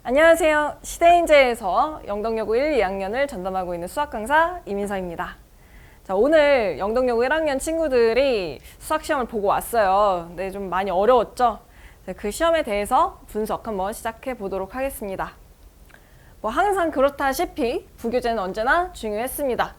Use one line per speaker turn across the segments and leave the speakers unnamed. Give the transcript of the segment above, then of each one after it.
안녕하세요. 시대인재에서 영덕여고 1, 2학년을 전담하고 있는 수학 강사 이민서입니다. 자, 오늘 영덕여고 1학년 친구들이 수학 시험을 보고 왔어요. 네, 좀 많이 어려웠죠? 그 시험에 대해서 분석 한번 시작해 보도록 하겠습니다. 항상 그렇다시피 부교재는 언제나 중요했습니다.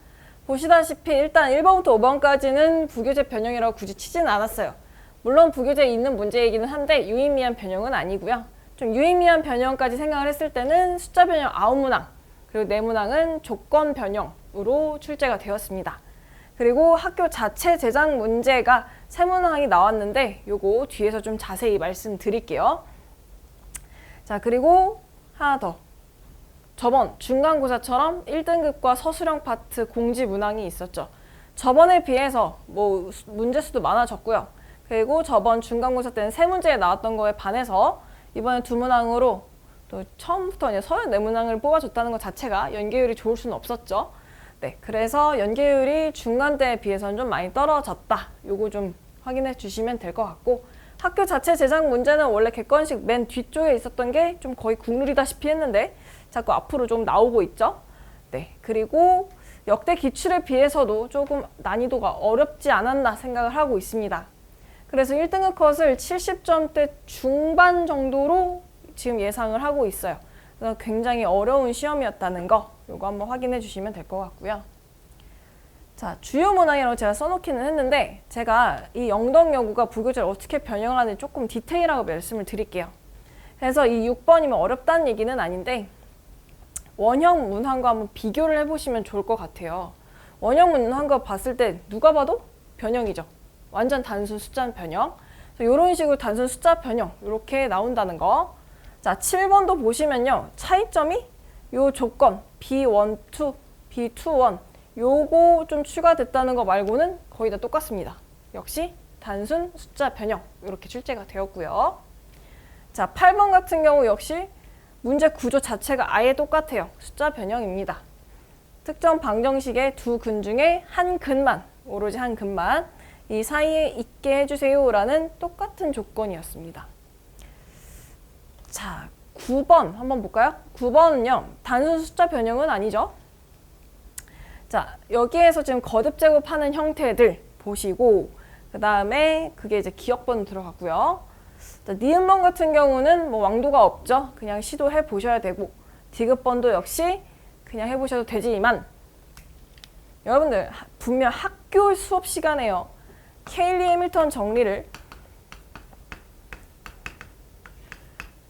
보시다시피 일단 1번부터 5번까지는 부교재 변형이라고 굳이 치지는 않았어요. 물론 부교재에 있는 문제이기는 한데 유의미한 변형은 아니고요. 좀 유의미한 변형까지 생각을 했을 때는 숫자 변형 9문항, 그리고 4문항은 조건 변형으로 출제가 되었습니다. 그리고 학교 자체 제작 문제가 3문항이 나왔는데 요거 뒤에서 좀 자세히 말씀드릴게요. 자, 그리고 하나 더. 저번 중간고사처럼 1등급과 서술형 파트 공지 문항이 있었죠. 저번에 비해서 문제 수도 많아졌고요. 그리고 저번 중간고사 때는 3문제에 나왔던 거에 반해서 이번에 2문항으로 또 처음부터 그냥 34문항을 뽑아줬다는 것 자체가 연계율이 좋을 수는 없었죠. 네, 그래서 연계율이 중간 때에 비해서는 좀 많이 떨어졌다. 요거 좀 확인해 주시면 될 것 같고, 학교 자체 제작 문제는 원래 객관식 맨 뒤쪽에 있었던 게 좀 거의 국룰이다시피 했는데 자꾸 앞으로 좀 나오고 있죠. 네, 그리고 역대 기출에 비해서도 조금 난이도가 어렵지 않았나 생각을 하고 있습니다. 그래서 1등급 컷을 70점대 중반 정도로 지금 예상을 하고 있어요. 그래서 굉장히 어려운 시험이었다는 거 요거 한번 확인해 주시면 될 것 같고요. 자, 주요 문항이라고 제가 써놓기는 했는데 제가 이 영덕여고가 부교재를 어떻게 변형하는지 조금 디테일하게 말씀을 드릴게요. 그래서 이 6번이면 어렵다는 얘기는 아닌데 원형 문항과 한번 비교를 해보시면 좋을 것 같아요. 원형 문항과 봤을 때 누가 봐도 변형이죠. 완전 단순 숫자 변형. 이런 식으로 단순 숫자 변형 이렇게 나온다는 거. 자, 7번도 보시면요. 차이점이 요 조건 B12, B21 요거 좀 추가됐다는 거 말고는 거의 다 똑같습니다. 역시 단순 숫자 변형 이렇게 출제가 되었고요. 자, 8번 같은 경우 역시 문제 구조 자체가 아예 똑같아요. 숫자 변형입니다. 특정 방정식의 두 근 중에 한 근만, 오로지 한 근만 이 사이에 있게 해주세요 라는 똑같은 조건이었습니다. 자, 9번 한번 볼까요? 9번은요. 단순 숫자 변형은 아니죠. 자, 여기에서 지금 거듭 제곱하는 형태들 보시고 그 다음에 그게 이제 기억번 들어갔고요. 자, 니은번 같은 경우는 왕도가 없죠. 그냥 시도해 보셔야 되고 디귿번도 역시 그냥 해보셔도 되지만 여러분들 분명 학교 수업 시간에요. 케일리 해밀턴 정리를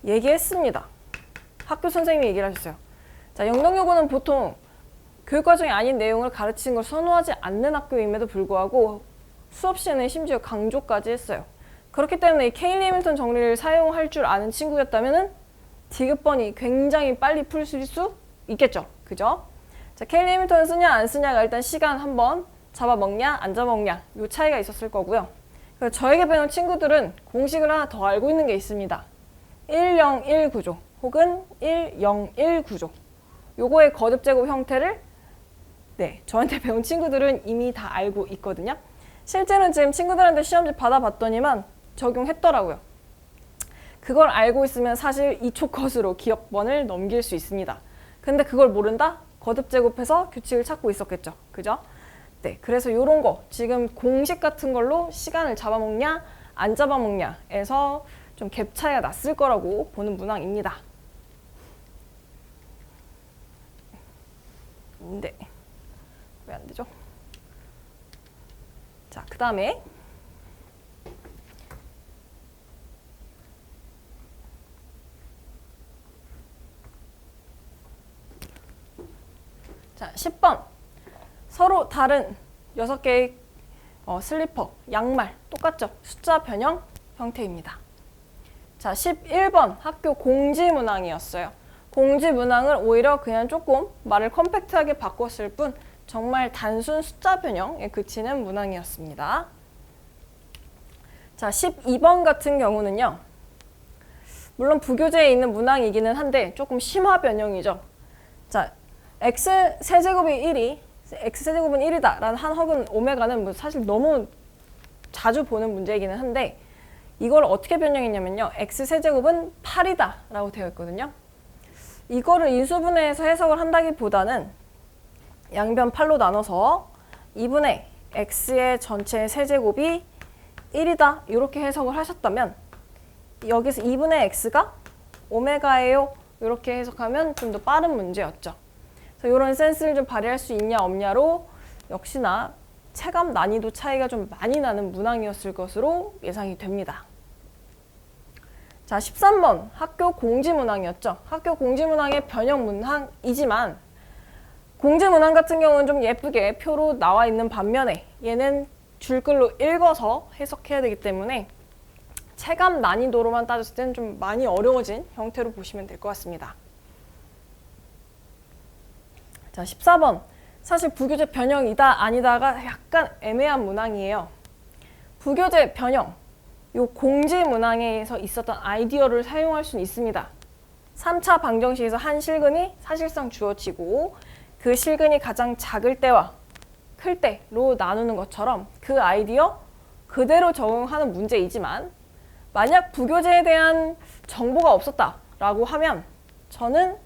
얘기했습니다. 학교 선생님이 얘기를 하셨어요. 자, 영덕여고는 보통 교육과정이 아닌 내용을 가르치는 걸 선호하지 않는 학교임에도 불구하고 수업 시에는 심지어 강조까지 했어요. 그렇기 때문에 이 케일리 해밀턴 정리를 사용할 줄 아는 친구였다면 디귿번이 굉장히 빨리 풀 수 있겠죠. 그죠? 자, 케일리 해밀턴을 쓰냐 안 쓰냐가 일단 시간 한번 잡아먹냐 안 잡아먹냐 요 차이가 있었을 거고요. 그래서 저에게 배운 친구들은 공식을 하나 더 알고 있는 게 있습니다. 101 구조 혹은 101 구조 요거의 거듭 제곱 형태를 저한테 배운 친구들은 이미 다 알고 있거든요. 실제는 지금 친구들한테 시험지 받아봤더니만 적용했더라고요. 그걸 알고 있으면 사실 2초 컷으로 기억번을 넘길 수 있습니다. 근데 그걸 모른다? 거듭 제곱해서 규칙을 찾고 있었겠죠. 그죠? 네, 그래서 요런 거 지금 공식 같은 걸로 시간을 잡아먹냐 안 잡아먹냐에서 좀 갭 차이가 났을 거라고 보는 문항입니다. 네, 왜 안 되죠? 자, 그 다음에 자, 10번 서로 다른 6개의 슬리퍼, 양말 똑같죠? 숫자 변형 형태입니다. 자, 11번 학교 공지 문항이었어요. 공지 문항을 오히려 그냥 조금 말을 컴팩트하게 바꿨을 뿐 정말 단순 숫자 변형에 그치는 문항이었습니다. 자, 12번 같은 경우는요. 물론 부교재에 있는 문항이기는 한데 조금 심화 변형이죠. 자, x 세제곱이 1이 x세제곱은 1이다 라는 한 혹은 오메가는 사실 너무 자주 보는 문제이기는 한데 이걸 어떻게 변형했냐면요. x세제곱은 8이다 라고 되어 있거든요. 이거를 인수분해해서 해석을 한다기보다는 양변 8로 나눠서 2분의 x의 전체 세제곱이 1이다 이렇게 해석을 하셨다면 여기서 2분의 x가 오메가예요 이렇게 해석하면 좀 더 빠른 문제였죠. 그래서 이런 센스를 좀 발휘할 수 있냐 없냐로 역시나 체감 난이도 차이가 좀 많이 나는 문항이었을 것으로 예상이 됩니다. 자, 13번 학교 공지 문항이었죠. 학교 공지 문항의 변형 문항이지만 공지 문항 같은 경우는 좀 예쁘게 표로 나와 있는 반면에 얘는 줄글로 읽어서 해석해야 되기 때문에 체감 난이도로만 따졌을 때는 좀 많이 어려워진 형태로 보시면 될 것 같습니다. 자, 14번. 사실 부교재 변형이다 아니다가 약간 애매한 문항이에요. 부교재 변형. 요 공지 문항에서 있었던 아이디어를 사용할 수는 있습니다. 3차 방정식에서 한 실근이 사실상 주어지고 그 실근이 가장 작을 때와 클 때로 나누는 것처럼 그 아이디어 그대로 적용하는 문제이지만 만약 부교재에 대한 정보가 없었다라고 하면 저는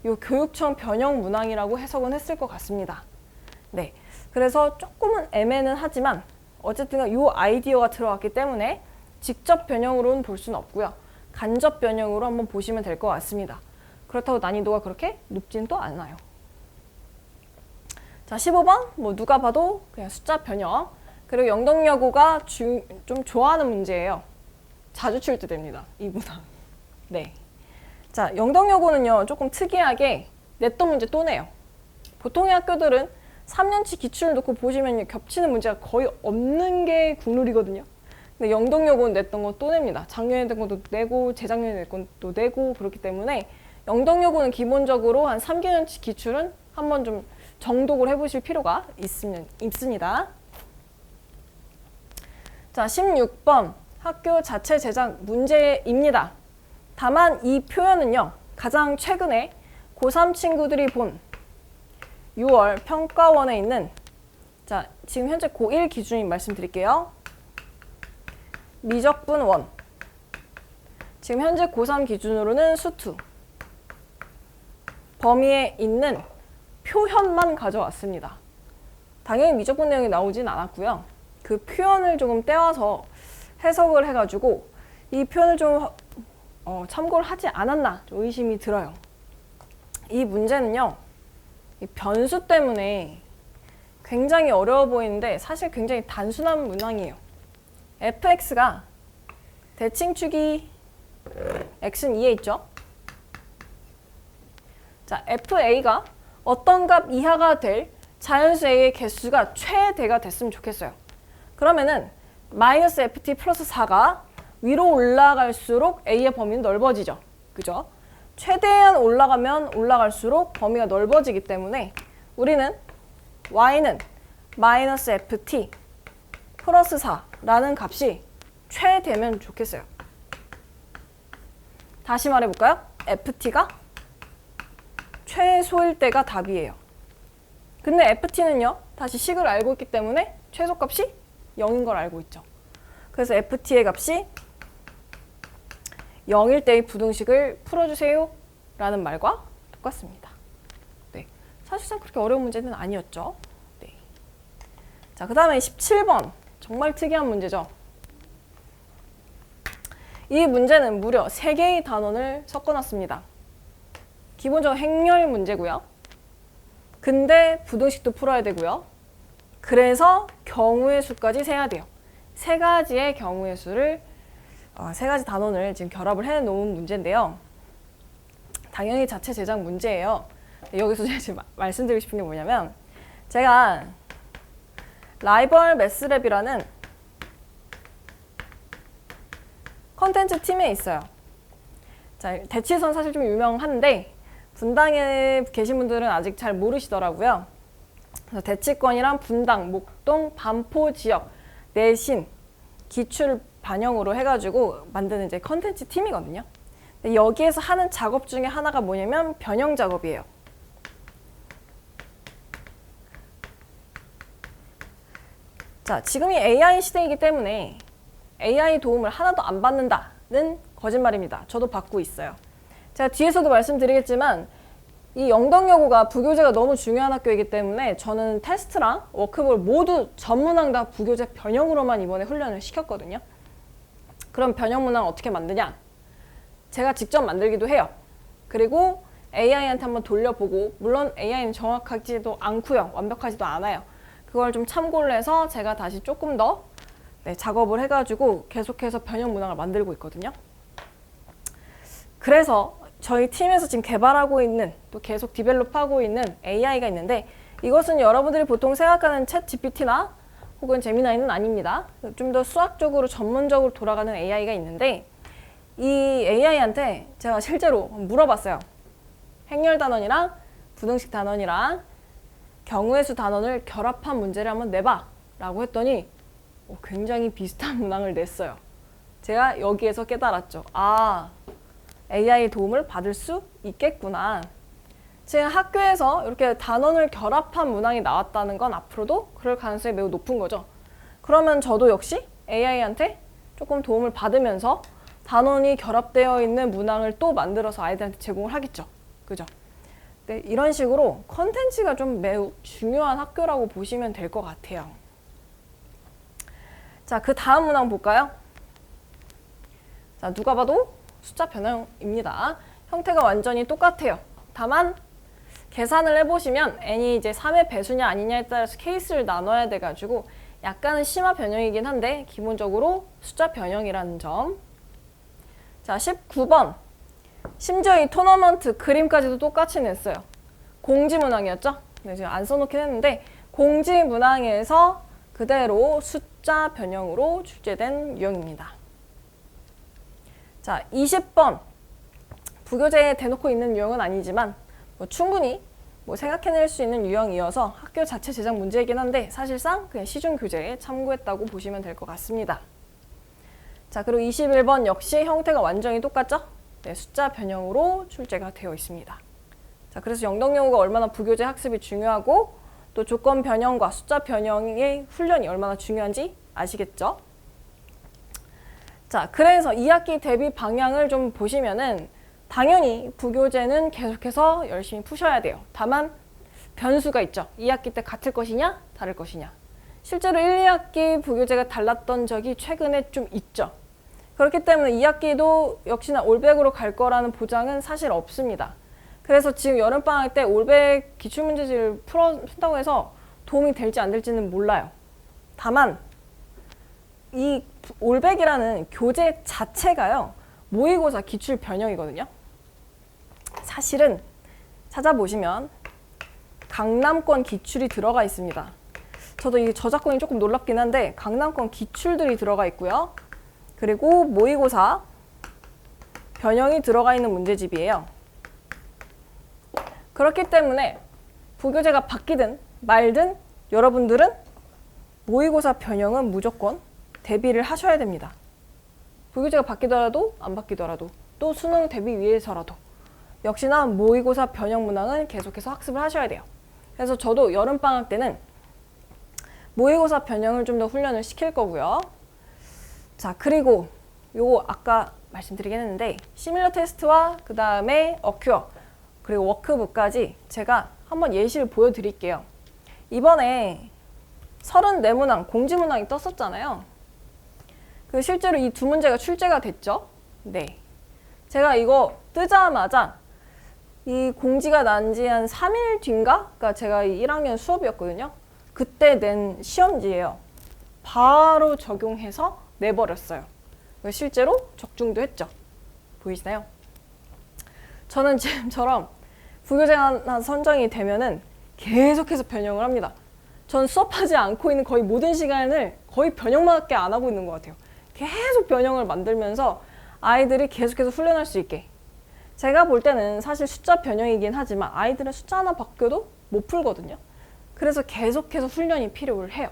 요 교육청 변형 문항이라고 해석은 했을 것 같습니다. 네, 그래서 조금은 애매는 하지만 어쨌든 요 아이디어가 들어갔기 때문에 직접 변형으로는 볼 수는 없고요. 간접 변형으로 한번 보시면 될 것 같습니다. 그렇다고 난이도가 그렇게 높지는 또 않아요. 자, 15번 뭐 누가 봐도 그냥 숫자 변형. 그리고 영덕여고가 좀 좋아하는 문제예요. 자주 출제됩니다. 이 문항. 네. 자, 영덕여고는요 조금 특이하게 냈던 문제 또 내요. 보통의 학교들은 3년치 기출을 놓고 보시면 겹치는 문제가 거의 없는 게 국룰이거든요. 근데 영덕여고는 냈던 거 또 냅니다. 작년에 낸 것도 내고 재작년에 낸 것도 내고 그렇기 때문에 영덕여고는 기본적으로 한 3개년치 기출은 한번 좀 정독을 해보실 필요가 있습니다. 자, 16번 학교 자체 제작 문제입니다. 다만 이 표현은요 가장 최근에 고3 친구들이 본 6월 평가원에 있는 자 지금 현재 고1 기준인 말씀드릴게요. 미적분 1 지금 현재 고3 기준으로는 수투 범위에 있는 표현만 가져왔습니다. 당연히 미적분 내용이 나오진 않았고요. 그 표현을 조금 떼와서 해석을 해가지고 이 표현을 좀 참고를 하지 않았나 좀 의심이 들어요. 이 문제는요. 이 변수 때문에 굉장히 어려워 보이는데 사실 굉장히 단순한 문항이에요. fx가 대칭축이 x는 2에 있죠. 자, fa가 어떤 값 이하가 될 자연수 a의 개수가 최대가 됐으면 좋겠어요. 그러면은 마이너스 ft 플러스 4가 위로 올라갈수록 a의 범위는 넓어지죠. 그죠? 최대한 올라가면 올라갈수록 범위가 넓어지기 때문에 우리는 y는 마이너스 ft 플러스 4라는 값이 최대면 좋겠어요. 다시 말해볼까요? ft가 최소일 때가 답이에요. 근데 ft는요, 다시 식을 알고 있기 때문에 최소값이 0인 걸 알고 있죠. 그래서 ft의 값이 0일 때의 부등식을 풀어주세요 라는 말과 똑같습니다. 네, 사실상 그렇게 어려운 문제는 아니었죠. 네. 자, 그 다음에 17번 정말 특이한 문제죠. 이 문제는 무려 3개의 단원을 섞어놨습니다. 기본적으로 행렬 문제고요. 근데 부등식도 풀어야 되고요. 그래서 경우의 수까지 세야 돼요. 3가지의 경우의 수를 3가지 단원을 지금 결합을 해놓은 문제인데요. 당연히 자체 제작 문제예요. 여기서 제가 말씀드리고 싶은 게 뭐냐면 제가 라이벌 매스랩이라는 컨텐츠 팀에 있어요. 자, 대치선 사실 좀 유명한데 분당에 계신 분들은 아직 잘 모르시더라고요. 그래서 대치권이랑 분당, 목동, 반포 지역, 내신, 기출 반영으로 해가지고 만드는 이제 컨텐츠 팀이거든요. 근데 여기에서 하는 작업 중에 하나가 뭐냐면 변형 작업이에요. 자, 지금이 AI 시대이기 때문에 AI 도움을 하나도 안 받는다는 거짓말입니다. 저도 받고 있어요. 제가 뒤에서도 말씀드리겠지만 이 영덕여고가 부교재가 너무 중요한 학교이기 때문에 저는 테스트랑 워크북을 모두 전문항 다 부교재 변형으로만 이번에 훈련을 시켰거든요. 그럼 변형 문항 어떻게 만드냐? 제가 직접 만들기도 해요. 그리고 AI한테 한번 돌려보고, 물론 AI는 정확하지도 않고요. 완벽하지도 않아요. 그걸 좀 참고를 해서 제가 다시 조금 더 작업을 해가지고 계속해서 변형 문항을 만들고 있거든요. 그래서 저희 팀에서 지금 개발하고 있는, 또 계속 디벨롭하고 있는 AI가 있는데, 이것은 여러분들이 보통 생각하는 챗 GPT나 혹은 제미나이는 아닙니다. 좀 더 수학적으로 전문적으로 돌아가는 AI가 있는데, 이 AI한테 제가 실제로 물어봤어요. 행렬 단원이랑 부등식 단원이랑 경우의 수 단원을 결합한 문제를 한번 내봐 라고 했더니 굉장히 비슷한 문항을 냈어요. 제가 여기에서 깨달았죠. 아, AI 도움을 받을 수 있겠구나. 지금 학교에서 이렇게 단원을 결합한 문항이 나왔다는 건 앞으로도 그럴 가능성이 매우 높은 거죠. 그러면 저도 역시 AI한테 조금 도움을 받으면서 단원이 결합되어 있는 문항을 또 만들어서 아이들한테 제공을 하겠죠. 그죠? 네, 이런 식으로 컨텐츠가 좀 매우 중요한 학교라고 보시면 될 것 같아요. 자, 그 다음 문항 볼까요? 자, 누가 봐도 숫자 변형입니다. 형태가 완전히 똑같아요. 다만 계산을 해보시면 n이 이제 3의 배수냐 아니냐에 따라서 케이스를 나눠야 돼가지고 약간은 심화 변형이긴 한데 기본적으로 숫자 변형이라는 점. 자, 19번. 심지어 이 토너먼트 그림까지도 똑같이 냈어요. 공지 문항이었죠? 네, 제가 안 써놓긴 했는데 공지 문항에서 그대로 숫자 변형으로 출제된 유형입니다. 자, 20번. 부교재에 대놓고 있는 유형은 아니지만 충분히 생각해낼 수 있는 유형이어서 학교 자체 제작 문제이긴 한데 사실상 그냥 시중 교재에 참고했다고 보시면 될 것 같습니다. 자, 그리고 21번 역시 형태가 완전히 똑같죠? 네, 숫자 변형으로 출제가 되어 있습니다. 자, 그래서 영덕여고가 얼마나 부교재 학습이 중요하고 또 조건 변형과 숫자 변형의 훈련이 얼마나 중요한지 아시겠죠? 자, 그래서 2학기 대비 방향을 좀 보시면은 당연히 부교재는 계속해서 열심히 푸셔야 돼요. 다만 변수가 있죠. 2학기 때 같을 것이냐, 다를 것이냐. 실제로 1, 2학기 부교재가 달랐던 적이 최근에 좀 있죠. 그렇기 때문에 2학기도 역시나 올백으로 갈 거라는 보장은 사실 없습니다. 그래서 지금 여름방학 때 올백 기출문제지를 푼다고 해서 도움이 될지 안 될지는 몰라요. 다만 이 올백이라는 교재 자체가요, 모의고사 기출 변형이거든요. 사실은 찾아보시면 강남권 기출이 들어가 있습니다. 저도 이 저작권이 조금 놀랍긴 한데 강남권 기출들이 들어가 있고요. 그리고 모의고사 변형이 들어가 있는 문제집이에요. 그렇기 때문에 부교재가 바뀌든 말든 여러분들은 모의고사 변형은 무조건 대비를 하셔야 됩니다. 부교재가 바뀌더라도 안 바뀌더라도 또 수능 대비 위해서라도 역시나 모의고사 변형 문항은 계속해서 학습을 하셔야 돼요. 그래서 저도 여름방학 때는 모의고사 변형을 좀 더 훈련을 시킬 거고요. 자, 그리고 요거 아까 말씀드리긴 했는데 시뮬러 테스트와 그 다음에 어큐어 그리고 워크북까지 제가 한번 예시를 보여드릴게요. 이번에 34문항 공지문항이 떴었잖아요. 그 실제로 이 두 문제가 출제가 됐죠. 네, 제가 이거 뜨자마자 이 공지가 난 지 한 3일 뒤인가? 그러니까 제가 1학년 수업이었거든요. 그때 낸 시험지예요. 바로 적용해서 내버렸어요. 실제로 적중도 했죠. 보이시나요? 저는 지금처럼 부교재가 선정이 되면은 계속해서 변형을 합니다. 전 수업하지 않고 있는 거의 모든 시간을 거의 변형밖에 안 하고 있는 것 같아요. 계속 변형을 만들면서 아이들이 계속해서 훈련할 수 있게. 제가 볼 때는 사실 숫자 변형이긴 하지만 아이들은 숫자 하나 바뀌어도 못 풀거든요. 그래서 계속해서 훈련이 필요를 해요.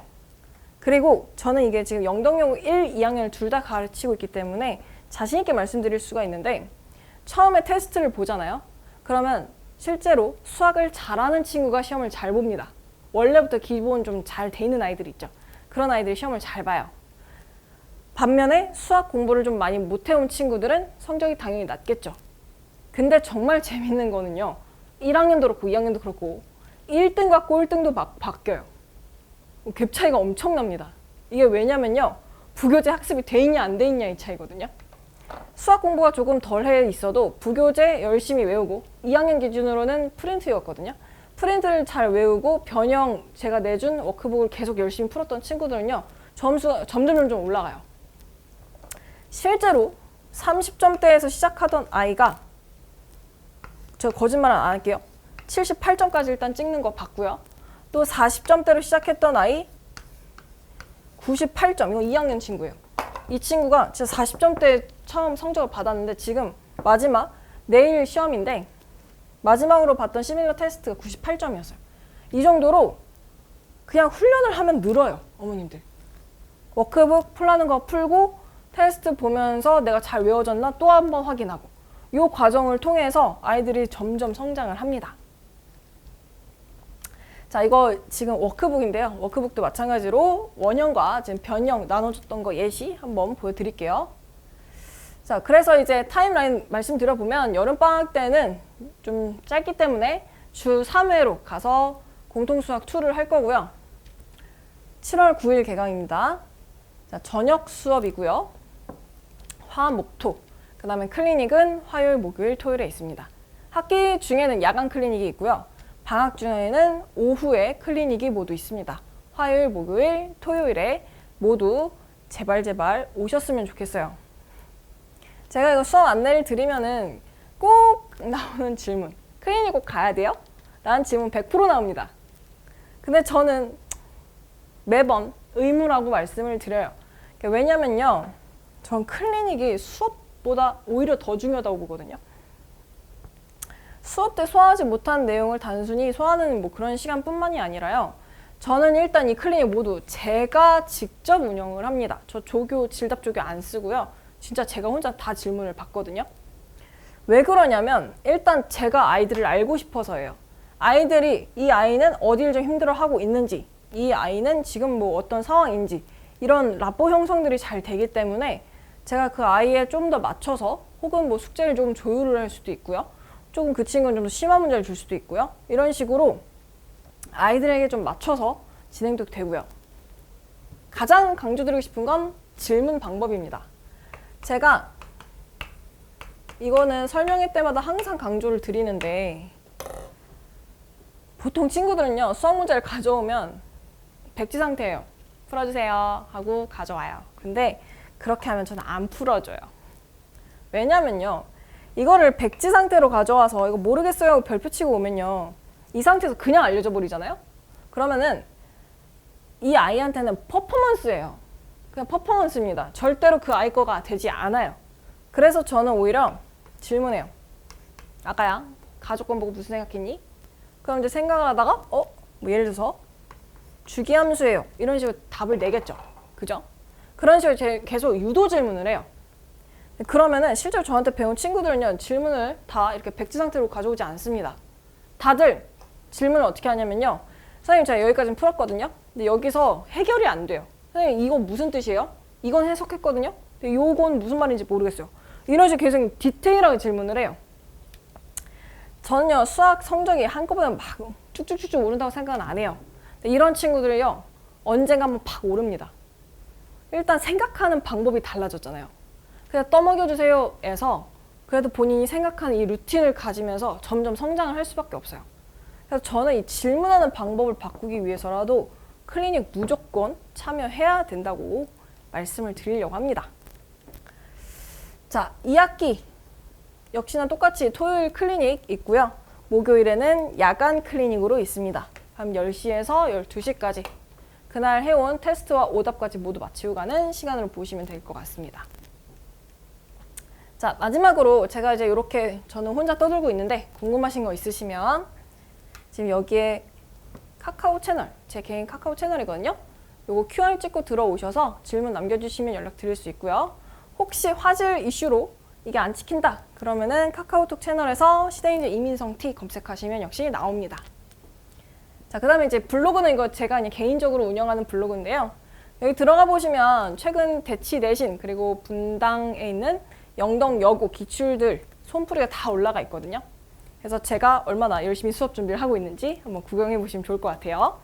그리고 저는 이게 지금 영덕여고 1, 2학년을 둘 다 가르치고 있기 때문에 자신 있게 말씀드릴 수가 있는데 처음에 테스트를 보잖아요. 그러면 실제로 수학을 잘하는 친구가 시험을 잘 봅니다. 원래부터 기본 좀 잘 돼 있는 아이들 있죠. 그런 아이들이 시험을 잘 봐요. 반면에 수학 공부를 좀 많이 못 해온 친구들은 성적이 당연히 낮겠죠. 근데 정말 재밌는 거는요. 1학년도 그렇고 2학년도 그렇고 1등과 꼴등도 막 바뀌어요. 갭 차이가 엄청납니다. 이게 왜냐면요. 부교재 학습이 돼 있냐 안 돼 있냐의 차이거든요. 수학 공부가 조금 덜 해 있어도 부교재 열심히 외우고 2학년 기준으로는 프린트였거든요. 프린트를 잘 외우고 변형 제가 내준 워크북을 계속 열심히 풀었던 친구들은요. 점수가 점점 올라가요. 실제로 30점대에서 시작하던 아이가 저 거짓말은 안 할게요. 78점까지 일단 찍는 거 봤고요. 또 40점대로 시작했던 아이 98점, 이거 2학년 친구예요. 이 친구가 진짜 40점대 처음 성적을 받았는데 지금 마지막 내일 시험인데 마지막으로 봤던 시밀러 테스트가 98점이었어요. 이 정도로 그냥 훈련을 하면 늘어요, 어머님들. 워크북 풀라는 거 풀고 테스트 보면서 내가 잘 외워졌나 또 한 번 확인하고 이 과정을 통해서 아이들이 점점 성장을 합니다. 자, 이거 지금 워크북인데요. 워크북도 마찬가지로 원형과 지금 변형 나눠줬던 거 예시 한번 보여드릴게요. 자, 그래서 이제 타임라인 말씀드려보면 여름방학 때는 좀 짧기 때문에 주 3회로 가서 공통수학 2를 할 거고요. 7월 9일 개강입니다. 자, 저녁 수업이고요. 화, 목, 토. 그 다음에 클리닉은 화요일, 목요일, 토요일에 있습니다. 학기 중에는 야간 클리닉이 있고요. 방학 중에는 오후에 클리닉이 모두 있습니다. 화요일, 목요일, 토요일에 모두 제발 오셨으면 좋겠어요. 제가 이거 수업 안내를 드리면은 꼭 나오는 질문. 클리닉 꼭 가야 돼요? 라는 질문 100% 나옵니다. 근데 저는 매번 의무라고 말씀을 드려요. 왜냐면요. 전 클리닉이 수업보다 오히려 더 중요하다고 보거든요. 수업 때 소화하지 못한 내용을 단순히 소화하는 뭐 그런 시간뿐만이 아니라요. 저는 일단 이 클리닉 모두 제가 직접 운영을 합니다. 저 조교, 질답 조교 안 쓰고요. 진짜 제가 혼자 다 질문을 받거든요. 왜 그러냐면 일단 제가 아이들을 알고 싶어서예요. 아이들이 이 아이는 어디를 좀 힘들어하고 있는지, 이 아이는 지금 뭐 어떤 상황인지 이런 라포 형성들이 잘 되기 때문에 제가 그 아이에 좀 더 맞춰서 혹은 뭐 숙제를 조금 조율을 할 수도 있고요. 조금 그 친구는 좀 더 심한 문제를 줄 수도 있고요. 이런 식으로 아이들에게 좀 맞춰서 진행도 되고요. 가장 강조드리고 싶은 건 질문 방법입니다. 제가 이거는 설명회 때마다 항상 강조를 드리는데 보통 친구들은요. 수학 문제를 가져오면 백지 상태예요. 풀어주세요 하고 가져와요. 근데 그렇게 하면 저는 안 풀어줘요. 왜냐면요. 이거를 백지 상태로 가져와서 이거 모르겠어요 하고 별표 치고 오면요. 이 상태에서 그냥 알려줘 버리잖아요. 그러면은 이 아이한테는 퍼포먼스예요. 그냥 퍼포먼스입니다. 절대로 그 아이 거가 되지 않아요. 그래서 저는 오히려 질문해요. 아까야 가족권 보고 무슨 생각했니? 그럼 이제 생각을 하다가 뭐 예를 들어서 주기함수예요. 이런 식으로 답을 내겠죠. 그죠? 그런 식으로 계속 유도 질문을 해요. 그러면은 실제로 저한테 배운 친구들은요. 질문을 다 이렇게 백지 상태로 가져오지 않습니다. 다들 질문을 어떻게 하냐면요. 선생님 제가 여기까지는 풀었거든요. 근데 여기서 해결이 안 돼요. 선생님 이건 무슨 뜻이에요? 이건 해석했거든요. 근데 요건 무슨 말인지 모르겠어요. 이런 식으로 계속 디테일하게 질문을 해요. 저는요. 수학 성적이 한꺼번에 막 쭉쭉쭉쭉 오른다고 생각은 안 해요. 이런 친구들이요. 언젠가 한번 팍 오릅니다. 일단 생각하는 방법이 달라졌잖아요. 그냥 떠먹여주세요 에서 그래도 본인이 생각하는 이 루틴을 가지면서 점점 성장을 할 수밖에 없어요. 그래서 저는 이 질문하는 방법을 바꾸기 위해서라도 클리닉 무조건 참여해야 된다고 말씀을 드리려고 합니다. 자, 2학기 역시나 똑같이 토요일 클리닉 있고요. 목요일에는 야간 클리닉으로 있습니다. 밤 10시에서 12시까지 그날 해온 테스트와 오답까지 모두 마치고 가는 시간으로 보시면 될 것 같습니다. 자, 마지막으로 제가 이제 이렇게 저는 혼자 떠들고 있는데 궁금하신 거 있으시면 지금 여기에 카카오 채널, 제 개인 카카오 채널이거든요. 요거 QR 찍고 들어오셔서 질문 남겨주시면 연락 드릴 수 있고요. 혹시 화질 이슈로 이게 안 찍힌다 그러면은 카카오톡 채널에서 시대인재 이민성 T 검색하시면 역시 나옵니다. 자, 그 다음에 이제 블로그는 이거 제가 그냥 개인적으로 운영하는 블로그인데요. 여기 들어가 보시면 최근 대치 내신 그리고 분당에 있는 영덕여고 기출들 손풀이가 다 올라가 있거든요. 그래서 제가 얼마나 열심히 수업 준비를 하고 있는지 한번 구경해 보시면 좋을 것 같아요.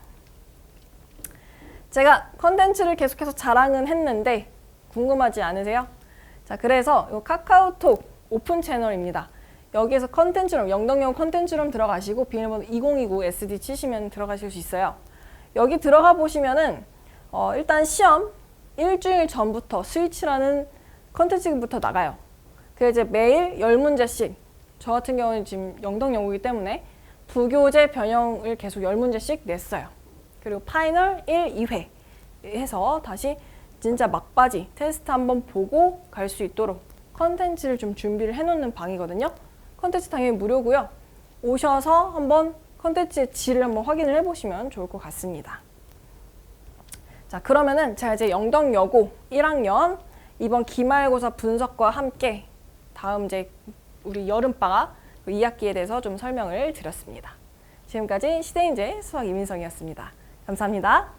제가 컨텐츠를 계속해서 자랑은 했는데 궁금하지 않으세요? 자, 그래서 이 카카오톡 오픈 채널입니다. 여기에서 컨텐츠룸, 영덕영어 컨텐츠룸 들어가시고 비밀번호 2029 SD 치시면 들어가실 수 있어요. 여기 들어가 보시면은 일단 시험 일주일 전부터 스위치라는 컨텐츠부터 나가요. 그래서 이제 매일 10문제씩, 저 같은 경우는 지금 영덕영어이기 때문에 부교재 변형을 계속 10문제씩 냈어요. 그리고 파이널 1, 2회 해서 다시 진짜 막바지 테스트 한번 보고 갈 수 있도록 컨텐츠를 좀 준비를 해놓는 방이거든요. 컨텐츠 당연히 무료고요. 오셔서 한번 컨텐츠의 질을 한번 확인을 해보시면 좋을 것 같습니다. 자, 그러면은 제가 이제 영덕여고 1학년 이번 기말고사 분석과 함께 다음 이제 우리 여름방학 2학기에 대해서 좀 설명을 드렸습니다. 지금까지 시대인재 수학 이민성이었습니다. 감사합니다.